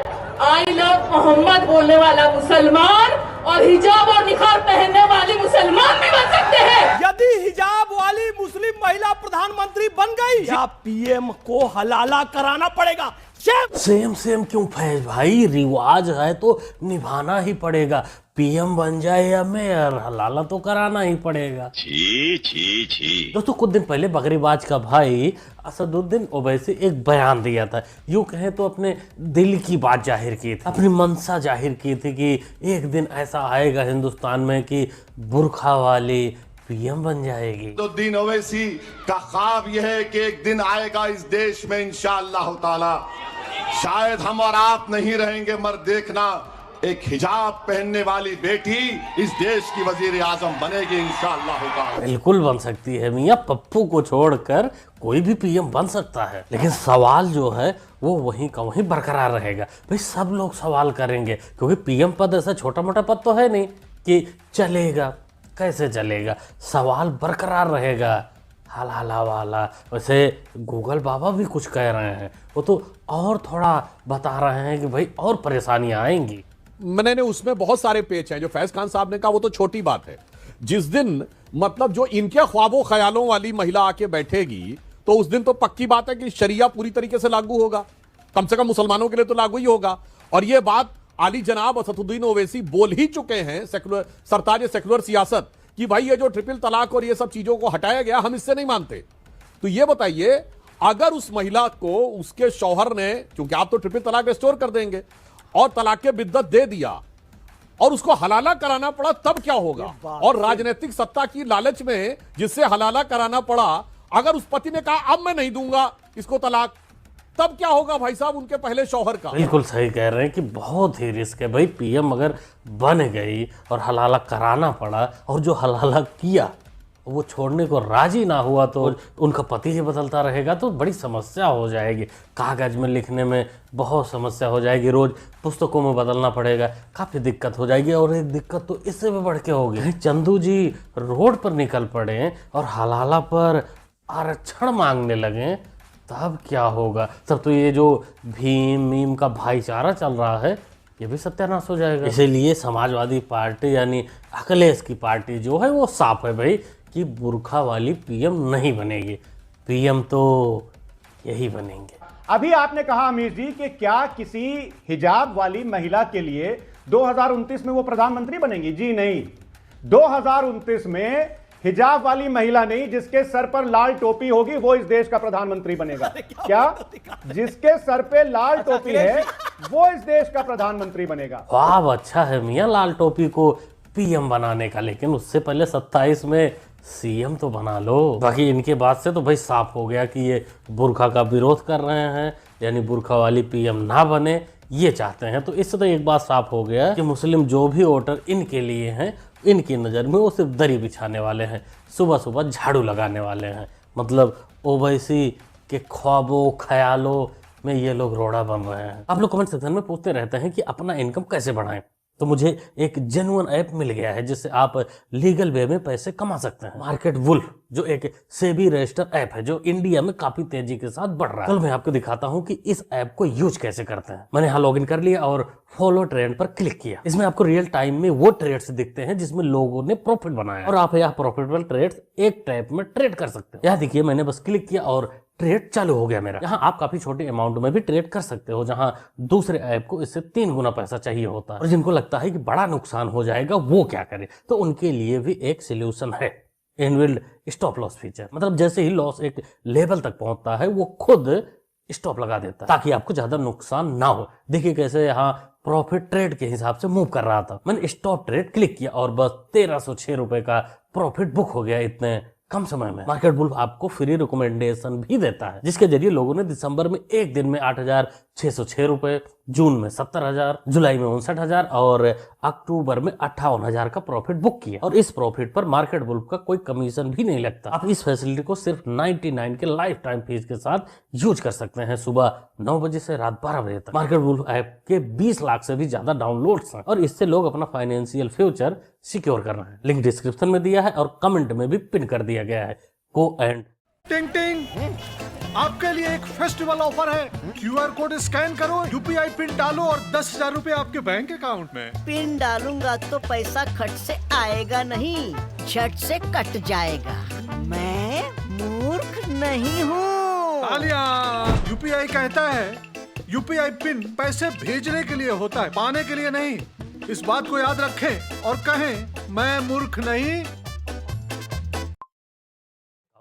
I love Mohammad बोलने वाला मुसलमान और हिजाब और निखार पहनने वाली मुसलमान भी बन सकते हैं। यदि हिजाब वाली मुस्लिम महिला प्रधानमंत्री बन गई, या पीएम को हलाला कराना पड़ेगा। सेम क्यों फैज भाई, रिवाज है तो निभाना ही पड़ेगा। पीएम बन जाए या मेयर, हलाला तो कराना ही पड़ेगा। छी छी छी। दोस्तों कुछ दिन पहले बकरीबाज का भाई असदुद्दीन ओवैसी एक बयान दिया था। यूं कहें तो अपने दिल की बात जाहिर की थी, अपनी मंशा जाहिर की थी कि एक दिन ऐसा आएगा हिंदुस्तान में कि बुर्खा वाली पीएम बन जाएगी। असदुद्दीन ओवैसी का ख्वाब यह है कि एक दिन आएगा इस देश में इंशाअल्लाह ताला, शायद हम और आप नहीं रहेंगे मगर देखना, एक हिजाब पहनने वाली बेटी इस देश की वजीर आजम बनेगी इंशाअल्लाह ताला। बिल्कुल बन सकती है मियां, पप्पू को छोड़कर कोई भी पीएम बन सकता है। लेकिन सवाल जो है वो वहीं का वहीं बरकरार रहेगा। भाई सब लोग सवाल करेंगे क्योंकि पीएम पद ऐसा छोटा मोटा पद तो है नहीं कि चलेगा, कैसे चलेगा, सवाल बरकरार रहेगा। हलाला वाला, वैसे गूगल बाबा भी कुछ कह रहे हैं, वो तो और थोड़ा बता रहे हैं कि भाई और परेशानियां आएंगी। मैंने उसमें बहुत सारे पेच हैं। जो फैज खान साहब ने कहा वो तो छोटी बात है। जिस दिन मतलब जो इनके ख्वाबों ख्यालों वाली महिला आके बैठेगी तो उस दिन तो पक्की बात है कि शरिया पूरी तरीके से लागू होगा, कम से कम मुसलमानों के लिए तो लागू ही होगा। और ये बात आली जनाब असदुद्दीन ओवैसी बोल ही चुके हैं, सेकुलर सरताज सेकुलर सियासत, कि भाई ये जो ट्रिपल तलाक और ये सब चीजों को हटाया गया, हम इससे नहीं मानते। तो ये बताइए, अगर उस महिला को उसके शौहर ने, क्योंकि आप तो ट्रिपल तलाक रिस्टोर कर देंगे, और तलाक के बिद्दत दे दिया और उसको हलाला कराना पड़ा, तब क्या होगा? और राजनीतिक सत्ता की लालच में जिससे हलाला कराना पड़ा, अगर उस पति ने कहा अब मैं नहीं दूंगा इसको तलाक, तब क्या होगा भाई साहब उनके पहले शौहर का? बिल्कुल सही कह रहे हैं कि बहुत ही रिस्क है भाई। पीएम अगर बन गई और हलाला कराना पड़ा और जो हलाला किया वो छोड़ने को राजी ना हुआ तो उनका पति ही बदलता रहेगा तो बड़ी समस्या हो जाएगी। कागज में लिखने में बहुत समस्या हो जाएगी, रोज पुस्तकों में बदलना पड़ेगा, काफ़ी दिक्कत हो जाएगी। और एक दिक्कत तो इससे भी बढ़ के होगी, चंदू जी रोड पर निकल पड़े और हलाला पर आरक्षण मांगने लगे, तब क्या होगा? तब तो ये जो भीम मीम का भाईचारा चल रहा है ये भी सत्यानाश हो जाएगा। इसीलिए समाजवादी पार्टी यानी अखिलेश की पार्टी जो है वो साफ है भाई कि बुर्खा वाली पीएम नहीं बनेगी, पीएम तो यही बनेंगे। अभी आपने कहा अमीर जी कि क्या किसी हिजाब वाली महिला के लिए 2029 में वो प्रधानमंत्री बनेंगी? जी नहीं, 2029 में हिजाब वाली महिला नहीं, जिसके सर पर लाल टोपी होगी वो इस देश का प्रधानमंत्री बनेगा। क्या? जिसके सर पे लाल टोपी है वो इस देश का प्रधानमंत्री बनेगा। ख्वाब अच्छा है मियां लाल टोपी को पीएम बनाने का, लेकिन उससे पहले 27 में सीएम तो बना लो। बाकी इनके बाद से तो भाई साफ हो गया कि ये बुर्खा का विरोध कर रहे हैं, यानी बुर्खा वाली पीएम ना बने ये चाहते हैं। तो इससे तो एक बात साफ हो गया कि मुस्लिम जो भी वोटर इनके लिए हैं, इनकी नज़र में वो सिर्फ दरी बिछाने वाले हैं, सुबह सुबह झाड़ू लगाने वाले हैं। मतलब ओवैसी के ख्वाबों ख्यालों में ये लोग रोड़ा बन रहे हैं। आप लोग कमेंट सेक्शन में पूछते रहते हैं कि अपना इनकम कैसे बढ़ाएं, तो मुझे एक जेन्युइन ऐप मिल गया है जिससे आप लीगल वे में पैसे कमा सकते हैं। मार्केट वुल्फ जो एक सेबी रजिस्टर्ड ऐप है जो इंडिया में काफी तेजी के साथ बढ़ रहा है। कल मैं आपको दिखाता हूं कि इस ऐप को यूज कैसे करते हैं। मैंने यहाँ लॉगिन कर लिया और फॉलो ट्रेंड पर क्लिक किया। इसमें आपको रियल टाइम में वो ट्रेड्स दिखते हैं जिसमें लोगों ने प्रॉफिट बनाया और आप यहाँ प्रॉफिटेबल ट्रेड्स एक टाइप में ट्रेड कर सकते हो। यहाँ देखिए मैंने बस क्लिक किया और ट्रेड चालू हो गया मेरा। यहाँ आप काफी छोटे अमाउंट में भी ट्रेड कर सकते हो, जहां दूसरे ऐप को इससे 3 गुना पैसा चाहिए होता है। और जिनको लगता है कि बड़ा नुकसान हो जाएगा वो क्या करे, तो उनके लिए भी एक सोल्यूशन है, इनबिल्ट स्टॉप लॉस फीचर। मतलब जैसे ही लॉस एक लेवल तक पहुंचता है वो खुद स्टॉप लगा देता है ताकि आपको ज्यादा नुकसान ना हो। देखिए कैसे यहाँ प्रॉफिट ट्रेड के हिसाब से मूव कर रहा था। मैंने स्टॉप ट्रेड क्लिक किया और बस 1306 रुपए का प्रॉफिट बुक हो गया इतने कम समय में। मार्केट वुल्फ आपको फ्री रिकमेंडेशन भी देता है जिसके जरिए लोगों ने दिसंबर में एक दिन में 8,606 रुपए, जून में 70,000, जुलाई में 59,000 और अक्टूबर में 58,000 का प्रॉफिट बुक किया। और इस प्रॉफिट पर मार्केट वुल्फ का कोई कमीशन भी नहीं लगता। आप इस फैसिलिटी को सिर्फ 99 के लाइफ टाइम फीस के साथ यूज कर सकते हैं, सुबह 9 बजे से रात 12 बजे तक। मार्केट वुल्फ ऐप के 20 लाख से भी ज्यादा डाउनलोड्स हैं और इससे लोग अपना फाइनेंशियल फ्यूचर सिक्योर कर रहे हैं। लिंक डिस्क्रिप्शन में दिया है और कमेंट में भी पिन कर दिया गया है। गो एंड टिंग टिंग आपके लिए एक फेस्टिवल ऑफर है। QR कोड स्कैन करो, UPI पिन डालो और 10,000 रूपए आपके बैंक अकाउंट में। पिन डालूंगा तो पैसा खट से आएगा नहीं, झट से कट जाएगा। मैं मूर्ख नहीं हूँ। तालियां। UPI कहता है UPI पिन पैसे भेजने के लिए होता है, पाने के लिए नहीं। इस बात को याद रखें और कहें मैं मूर्ख नहीं।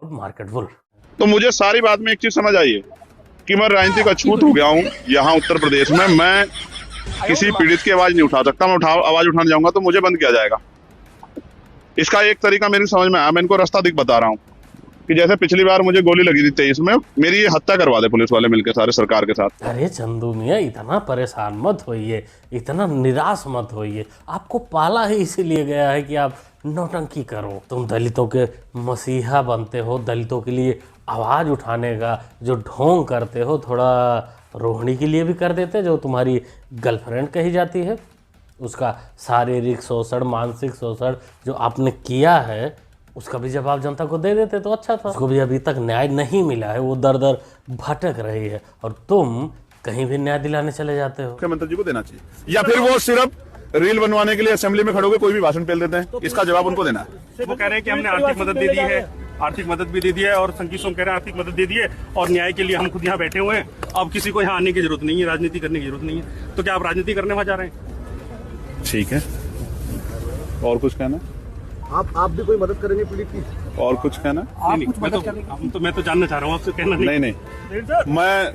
Market wolf. तो मुझे सारी बात में एक चीज समझ आई है कि मैं राजनीतिक अछूत हो गया हूँ यहाँ उत्तर प्रदेश में। मैं किसी पीड़ित की आवाज नहीं उठा सकता। मैं आवाज उठाने जाऊंगा तो मुझे बंद किया जाएगा। इसका एक तरीका मेरी समझ में आया, मैं इनको रास्ता दिख बता रहा हूँ कि जैसे पिछली बार मुझे गोली लगी थी 23 में, मेरी ये हत्या करवा दे पुलिस वाले मिलकर सारे सरकार के साथ। अरे चंदू मियाँ, इतना परेशान मत होइए, इतना निराश मत होइए। आपको पाला ही इसीलिए गया है कि आप नौटंकी करो। तुम दलितों के मसीहा बनते हो, दलितों के लिए आवाज़ उठाने का जो ढोंग करते हो, थोड़ा रोहिणी के लिए भी कर देते, जो तुम्हारी गर्लफ्रेंड कही जाती है। उसका शारीरिक शोषण, मानसिक शोषण जो आपने किया है, उसका भी जवाब जनता को दे देते तो अच्छा था। उसको भी अभी तक न्याय नहीं मिला है, वो दर दर भटक रही है और तुम कहीं भी न्याय दिलाने चले जाते हो। मुख्यमंत्री जी को देना चाहिए, या फिर वो सिर्फ रील बनवाने के लिए असेंबली में खड़े होकर कोई भी भाषण फेल देते हैं। इसका जवाब उनको देना है। वो कह रहे हैं कि हमने आर्थिक मदद दे दी है, आर्थिक मदद भी दे दी है, और संकीर्ष सोम कह रहे हैं आर्थिक मदद दे दी है और न्याय के लिए हम खुद यहाँ बैठे हुए हैं। अब किसी को यहाँ आने की जरूरत नहीं है, राजनीति करने की जरूरत नहीं है। तो क्या आप राजनीति करने वहां जा रहे हैं? ठीक है, और कुछ कहना? आप भी कोई मदद करेंगे पीड़ित की? और कुछ कहना? मैं तो जानना चाह रहा हूँ आपसे, कहना नहीं।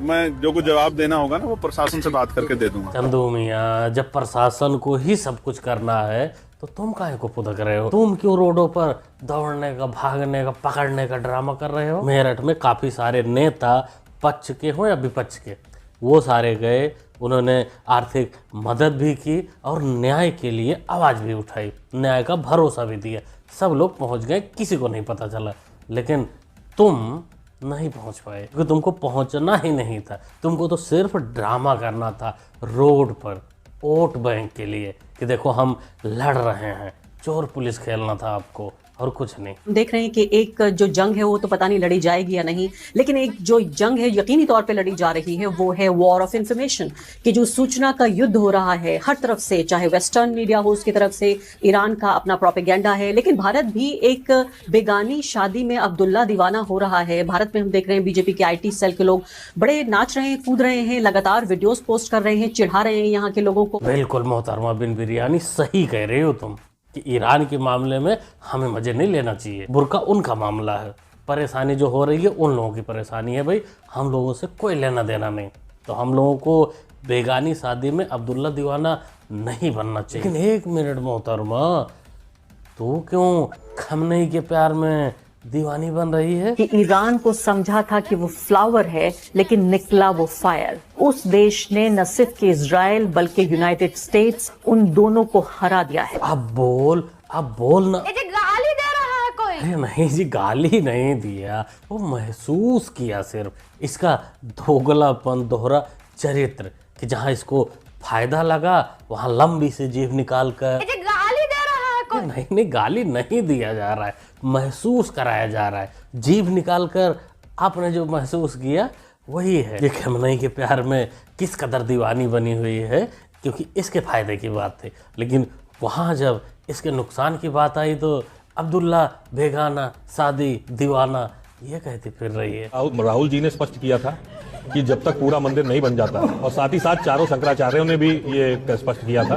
मैं जो कुछ जवाब देना होगा ना वो प्रशासन से बात करके दे दूंगा। चंदू मियाँ, जब प्रशासन को ही सब कुछ करना है तो तुम काहे को पुदक रहे हो? तुम क्यों रोडों पर दौड़ने का, भागने का, पकड़ने का ड्रामा कर रहे हो? मेरठ में काफी सारे नेता, पक्ष के हो या विपक्ष के, वो सारे गए, उन्होंने आर्थिक मदद भी की और न्याय के लिए आवाज़ भी उठाई, न्याय का भरोसा भी दिया। सब लोग पहुंच गए, किसी को नहीं पता चला, लेकिन तुम नहीं पहुंच पाए क्योंकि तुमको पहुंचना ही नहीं था। तुमको तो सिर्फ ड्रामा करना था रोड पर वोट बैंक के लिए कि देखो हम लड़ रहे हैं, चोर पुलिस खेलना था आपको और कुछ नहीं। देख रहे हैं कि एक जो जंग है वो तो पता नहीं लड़ी जाएगी या नहीं, लेकिन एक जो जंग है यकीनी तौर पे लड़ी जा रही है, वो है वॉर ऑफ इंफॉर्मेशन, कि जो सूचना का युद्ध हो रहा है हर तरफ से, चाहे वेस्टर्न मीडिया हो उसकी तरफ से, ईरान का अपना प्रोपेगेंडा है, लेकिन भारत भी एक बेगानी शादी में अब्दुल्ला दीवाना हो रहा है। भारत में हम देख रहे हैं बीजेपी के IT सेल के लोग बड़े नाच रहे हैं, कूद रहे हैं, लगातार वीडियोस पोस्ट कर रहे हैं, चिढ़ा रहे हैं यहाँ के लोगों को। बिल्कुल मोहतरमा बिन बिरयानी, सही कह रहे हो तुम कि ईरान के मामले में हमें मजे नहीं लेना चाहिए। बुर्का उनका मामला है, परेशानी जो हो रही है उन लोगों की परेशानी है भाई, हम लोगों से कोई लेना देना नहीं। तो हम लोगों को बेगानी शादी में अब्दुल्ला दीवाना नहीं बनना चाहिए। लेकिन एक मिनट मोहतरमा, तू क्यों खमनई के प्यार में दीवानी बन रही है? कि ईरान को समझा था कि वो फ्लावर है लेकिन निकला वो फायर। उस देश ने न सिर्फ कि इजराइल बल्कि यूनाइटेड स्टेट्स, उन दोनों को हरा दिया है। अब बोल ना। गाली दे रहा है कोई? अरे नहीं जी, गाली नहीं दिया, वो महसूस किया सिर्फ इसका दोगलापन, दोहरा चरित्र, कि जहाँ इसको फायदा लगा वहाँ लंबी सी जीभ निकाल कर। गाली दे रहा है कोई? नहीं, गाली नहीं दिया जा रहा है, महसूस कराया जा रहा है। जीभ निकाल कर आपने जो महसूस किया वही है। ये खमनई के प्यार में किस कदर दीवानी बनी हुई है, क्योंकि इसके फायदे की बात थी, लेकिन वहाँ जब इसके नुकसान की बात आई तो अब्दुल्ला बेगाना, शादी, दीवाना, ये कहती फिर रही है। राहुल जी ने स्पष्ट किया था कि जब तक पूरा मंदिर नहीं बन जाता, और साथ ही साथ चारों शंकराचार्यों ने भी ये स्पष्ट किया था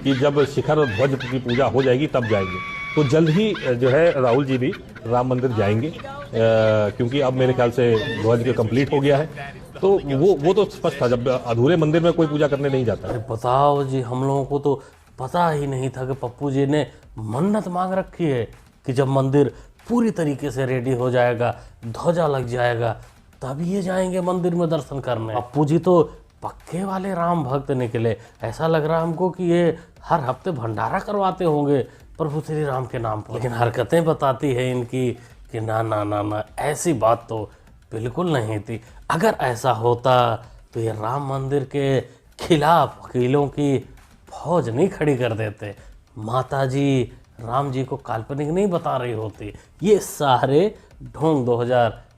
कि जब शिखर और ध्वज की पूजा हो जाएगी तब जाएंगे। तो जल्द ही जो है राहुल जी भी राम मंदिर जाएंगे, क्योंकि अब मेरे ख्याल से ध्वज के कंप्लीट हो गया है। तो वो तो स्पष्ट था, जब अधूरे मंदिर में कोई पूजा करने नहीं जाता। अरे बताओ जी, हम लोगों को तो पता ही नहीं था कि पप्पू जी ने मन्नत मांग रखी है कि जब मंदिर पूरी तरीके से रेडी हो जाएगा, ध्वजा लग जाएगा, तब ये जाएंगे मंदिर में दर्शन करने। पप्पू जी तो पक्के वाले राम भक्त निकले। ऐसा लग रहा हमको कि ये हर हफ्ते भंडारा करवाते होंगे प्रभु श्री राम के नाम पर। लेकिन हरकतें बताती है इनकी कि ना ना ना ना, ऐसी बात तो बिल्कुल नहीं थी। अगर ऐसा होता तो ये राम मंदिर के खिलाफ वकीलों की फौज नहीं खड़ी कर देते, माता जी राम जी को काल्पनिक नहीं बता रही होती। ये सारे ढोंग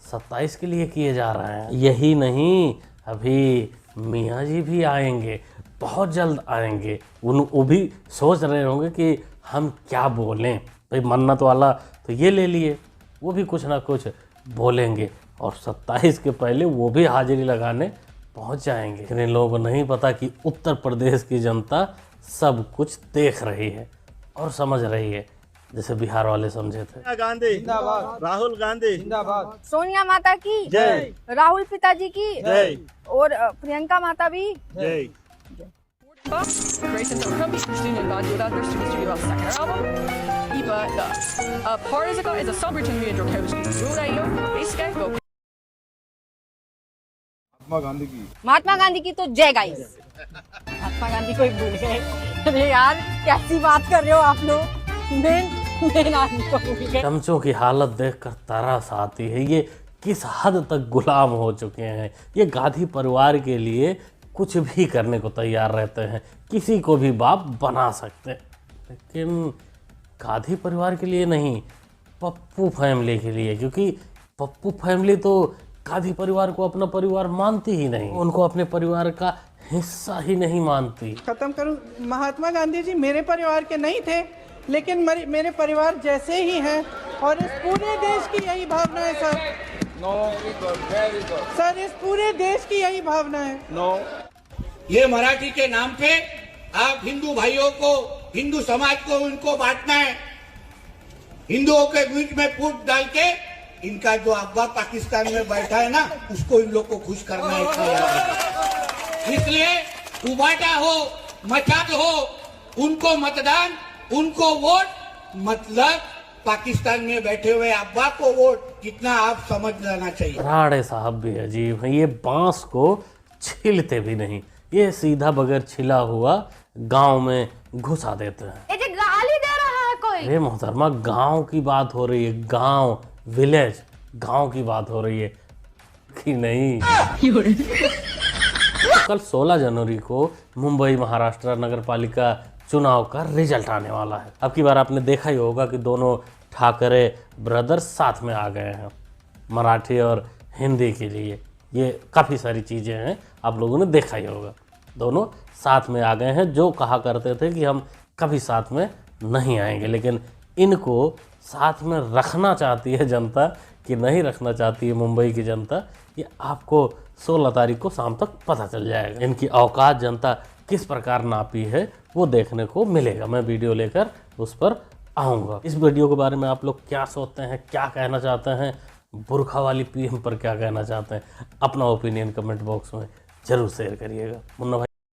27 के लिए किए जा रहे हैं। यही नहीं, अभी मियाँ जी भी आएंगे, बहुत जल्द आएंगे। वो भी सोच रहे होंगे कि हम क्या बोलें। भाई मन्नत वाला तो ये ले लिए, वो भी कुछ ना कुछ बोलेंगे और 27 के पहले वो भी हाजिरी लगाने पहुंच जाएंगे। लेकिन इन लोगों को नहीं पता कि उत्तर प्रदेश की जनता सब कुछ देख रही है और समझ रही है, जैसे बिहार वाले समझे थे। गांधी जिंदाबाद, राहुल गांधी जिंदाबाद, सोनिया माता की जय, राहुल पिताजी की जय और प्रियंका माता भी जय। Grayson Thornton Christina Bandura studiowała Sakura album i ba Parzyka is a celebrating video Drokowski Jurayo Basic Mahatma Gandhi की तो जय गाइस। महात्मा गांधी को ही भूल गए। अरे यार कैसी बात कर रहे हो आप लोग, मेन आदमी को भूल गए। चमचों की हालत देखकर तरस आती है। ये किस हद तक गुलाम हो चुके हैं। ये गांधी परिवार के लिए कुछ भी करने को तैयार रहते हैं, किसी को भी बाप बना सकते हैं, लेकिन गांधी परिवार के लिए नहीं, पप्पू फैमिली के लिए। क्योंकि पप्पू फैमिली तो गांधी परिवार को अपना परिवार मानती ही नहीं, उनको अपने परिवार का हिस्सा ही नहीं मानती। खत्म करूं, महात्मा गांधी जी मेरे परिवार के नहीं थे, लेकिन मेरे परिवार जैसे ही हैं और इस पूरे देश की यही भावना है सर। सर इस पूरे देश की यही भावना है। ये मराठी के नाम पे आप हिंदू भाइयों को, हिंदू समाज को उनको बांटना है। हिंदुओं के बीच में फूट डाल के इनका जो अब्बा पाकिस्तान में बैठा है ना, उसको इन लोग को खुश करना है। इसलिए उबाटा हो, मचाद हो, उनको मतदान, उनको वोट, मतलब पाकिस्तान में बैठे हुए अब्बा को वोट, कितना आप समझ लेना चाहिए। राणे साहब भी अजीब है। ये बांस को छीलते भी नहीं, ये सीधा बगैर छिला हुआ गांव में घुसा देते हैं। ये गाली दे रहा है कोई। अरे मोहतरमा, गांव की बात हो रही है, गांव, विलेज, गांव की बात हो रही है कि नहीं। कल 16 जनवरी को मुंबई महाराष्ट्र नगर पालिका चुनाव का रिजल्ट आने वाला है। अब की बार आपने देखा ही होगा कि दोनों ठाकरे ब्रदर्स साथ में आ गए हैं मराठी और हिंदी के लिए। ये काफ़ी सारी चीज़ें हैं, आप लोगों ने देखा ही होगा। दोनों साथ में आ गए हैं, जो कहा करते थे कि हम कभी साथ में नहीं आएंगे, लेकिन इनको साथ में रखना चाहती है जनता कि नहीं रखना चाहती है मुंबई की जनता, ये आपको 16 तारीख को शाम तक पता चल जाएगा। इनकी औकात जनता किस प्रकार नापी है वो देखने को मिलेगा। मैं वीडियो लेकर उस पर आऊँगा। इस वीडियो के बारे में आप लोग क्या सोचते हैं, क्या कहना चाहते हैं, बुर्खा वाली पीएम पर क्या कहना चाहते हैं, अपना ओपिनियन कमेंट बॉक्स में जरूर शेयर करिएगा। मुन्ना भाई